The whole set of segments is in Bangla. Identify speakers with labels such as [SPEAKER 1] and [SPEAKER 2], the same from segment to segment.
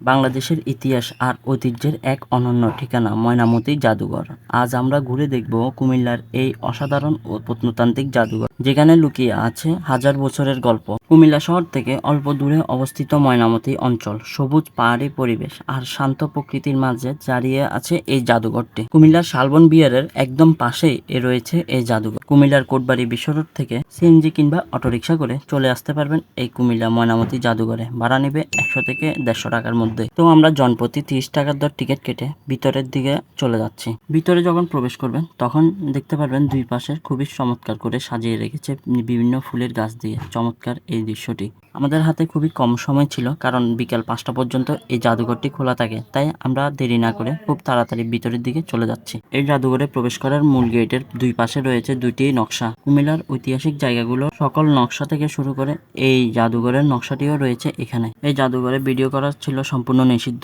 [SPEAKER 1] বাংলাদেশের ইতিহাস আর ঐতিহ্যের এক অনন্য ঠিকানা ময়নামতি জাদুঘর। আজ আমরা ঘুরে দেখব কুমিল্লার এই অসাধারণ ও প্রত্নতান্ত্রিক জাদুঘর, যেখানে লুকিয়ে আছে হাজার বছরের গল্প। কুমিল্লা শহর থেকে অল্প দূরে অবস্থিত ময়নামতি অঞ্চল সবুজ পাহাড়ি পরিবেশ আর শান্ত প্রকৃতির মাঝে দাঁড়িয়ে আছে এই জাদুঘরটি। কুমিল্লার শালবন বিহারের একদম পাশেই রয়েছে এই জাদুঘর। কুমিল্লার কোটবাড়ি বিশ্ব রোড থেকে সিএনজি কিংবা অটোরিকশা করে চলে আসতে পারবেন এই কুমিল্লা ময়নামতি জাদুঘরে। ভাড়া নেবে 100 থেকে 150 টাকার মধ্যে। তো আমরা জনপ্রতি 30 টাকার দর টিকিট কেটে ভিতরের দিকে চলে যাচ্ছি। ভিতরে যখন প্রবেশ করবেন তখন দেখতে পারবেন দুই পাশে খুবই চমৎকার করে সাজিয়ে রেখেছে বিভিন্ন ফুলের গাছ দিয়ে। চমৎকার এই দৃশ্যটি। আমাদের হাতে খুবই কম সময় ছিল, কারণ বিকাল 5টা পর্যন্ত এই জাদুঘরটি খোলা থাকে, তাই আমরা দেরি না করে খুব তাড়াতাড়ি ভিতরের দিকে চলে যাচ্ছি। এই জাদুঘরে প্রবেশ করার মূল গেটের দুই পাশে রয়েছে দুইটি নকশা। কুমিল্লার ঐতিহাসিক জায়গাগুলো সকল নকশা থেকে শুরু করে এই জাদুঘরের নকশাটিও রয়েছে এখানে। এই জাদুঘরে ভিডিও করা ছিল সম্পূর্ণ নিষিদ্ধ।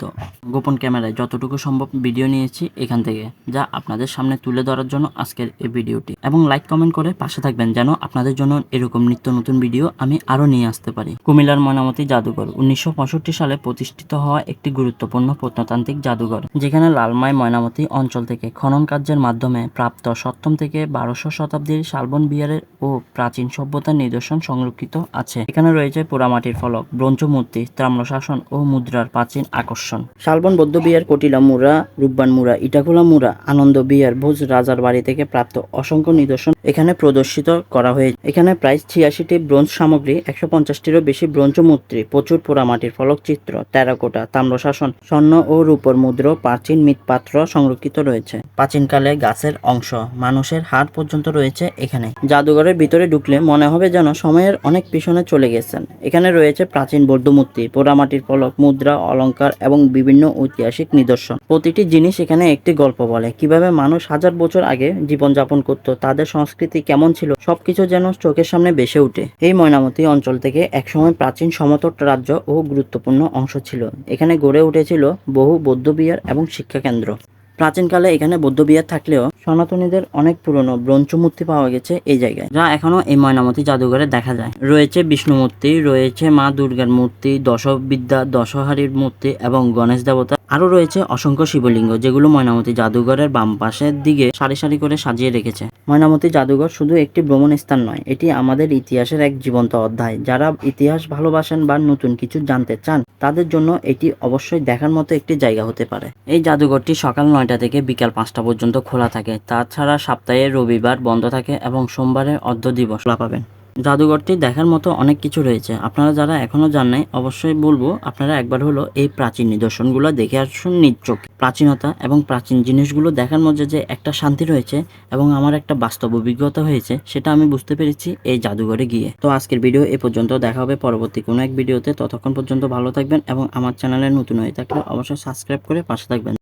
[SPEAKER 1] গোপন ক্যামেরায় যতটুকু সম্ভব ভিডিও নিয়েছি এখান থেকে, যা আপনাদের সামনে তুলে ধরার জন্য আজকের এই ভিডিওটি। এবং লাইক কমেন্ট করে পাশে থাকবেন, যেন আপনাদের জন্য এরকম নিত্য নতুন ভিডিও আমি আরো নিয়ে আসতে পারি। কুমিল্লার ময়নামতি জাদুঘর 1965 সালে প্রতিষ্ঠিত হওয়া একটি গুরুত্বপূর্ণ প্রত্নতান্ত্রিক জাদুঘর, যেখানে লালমাই ময়নামতি অঞ্চল থেকে খনন কার্যের মাধ্যমে প্রাপ্ত 7ম থেকে 1200 শতাব্দীর শালবন বিহারের ও প্রাচীন সভ্যতার নিদর্শন সংরক্ষিত আছে। এখানে রয়েছে পোড়ামাটির ফলক, ব্রোঞ্জ মূর্তি, তাম্রশাসন ও মুদ্রার প্রাচীন আকর্ষণ। শালবন বৌদ্ধবিহার, কটিলা মুড়া, রূপবান মুড়া, ইটাখোলা মুড়া, আনন্দ বিহার, ভোজ রাজার বাড়ি থেকে প্রাপ্ত অসংখ্য নিদর্শন এখানে প্রদর্শিত করা হয়েছে। এখানে প্রায় 86টি ব্রোঞ্জ সামগ্রী, 150টিরও বেশি ব্রোঞ্জ মূর্তি, প্রচুর পোড়ামাটির ফলকচিত্র, টেরাকোটা, তাম্রশাসন, স্বর্ণ ও রূপর মুদ্রা, প্রাচীন মৃৎপাত্র সংরক্ষিত রয়েছে। প্রাচীনকালে গাছের অংশ, মানুষের হাড় পর্যন্ত রয়েছে এখানে। জাদুঘরের ভিতরে ঢুকলে মনে হবে যেন সময়ের অনেক পিছনে চলে গেছেন। এখানে রয়েছে প্রাচীন বৌদ্ধ মূর্তি, পোড়ামাটির ফলক, মুদ্রা, অলংকার এবং বিভিন্ন ঐতিহাসিক নিদর্শন। প্রতিটি জিনিস এখানে একটি গল্প বলে। কিভাবে মানুষ হাজার বছর আগে জীবনযাপন করত, তাদের সংস্কৃতি কেমন ছিল, সবকিছু যেন চোখের সামনে ভেসে ওঠে। এই ময়নামতি অঞ্চল থেকে একসময় প্রাচীন সমতট রাজ্য ও গুরুত্বপূর্ণ অংশ ছিল। এখানে গড়ে উঠেছিল বহু বৌদ্ধবিহার এবং শিক্ষা কেন্দ্র। প্রাচীনকালে এখানে বৌদ্ধবিহার থাকলেও সনাতনীদের অনেক পুরনো ব্রোঞ্জ মূর্তি পাওয়া গেছে এই জায়গায়, যা এখনো এই ময়নামতি জাদুঘরে দেখা যায়। রয়েছে বিষ্ণু মূর্তি, রয়েছে মা দুর্গার মূর্তি, দশবিদ্যা, দশহারীর মূর্তি এবং গণেশ দেবতা। আরো রয়েছে অসংখ্য শিবলিঙ্গ, যেগুলো ময়নামতি জাদুঘরের বাম পাশের দিকে সারি সারি করে সাজিয়ে রেখেছে। ময়নামতি জাদুঘর শুধু একটি ভ্রমণ স্থান নয়, এটি আমাদের ইতিহাসের এক জীবন্ত অধ্যায়। যারা ইতিহাস ভালোবাসেন বা নতুন কিছু জানতে চান, তাদের জন্য এটি অবশ্যই দেখার মতো একটি জায়গা হতে পারে। এই জাদুঘরটি সকাল 9টা থেকে বিকাল 5টা পর্যন্ত খোলা থাকে। তাছাড়া সপ্তাহে রবিবার বন্ধ থাকে এবং সোমবারে অর্ধ দিবস খোলা পাবেন। জাদুঘরটি দেখার মতো অনেক কিছু রয়েছে। আপনারা যারা এখনো যান নাই, অবশ্যই বলবো আপনারা একবার হলো এই প্রাচীন নিদর্শনগুলো দেখে আসুন নিজ চোখে। প্রাচীনতা এবং প্রাচীন জিনিসগুলো দেখার মধ্যে যে একটা শান্তি রয়েছে এবং আমার একটা বাস্তব অভিজ্ঞতা হয়েছে, সেটা আমি বুঝতে পেরেছি এই জাদুঘরে গিয়ে। তো আজকের ভিডিও এ পর্যন্ত। দেখা হবে পরবর্তী কোনো এক ভিডিওতে। ততক্ষণ পর্যন্ত ভালো থাকবেন এবং আমার চ্যানেলে নতুন হয়ে থাকলে অবশ্যই সাবস্ক্রাইব করে পাশে থাকবেন।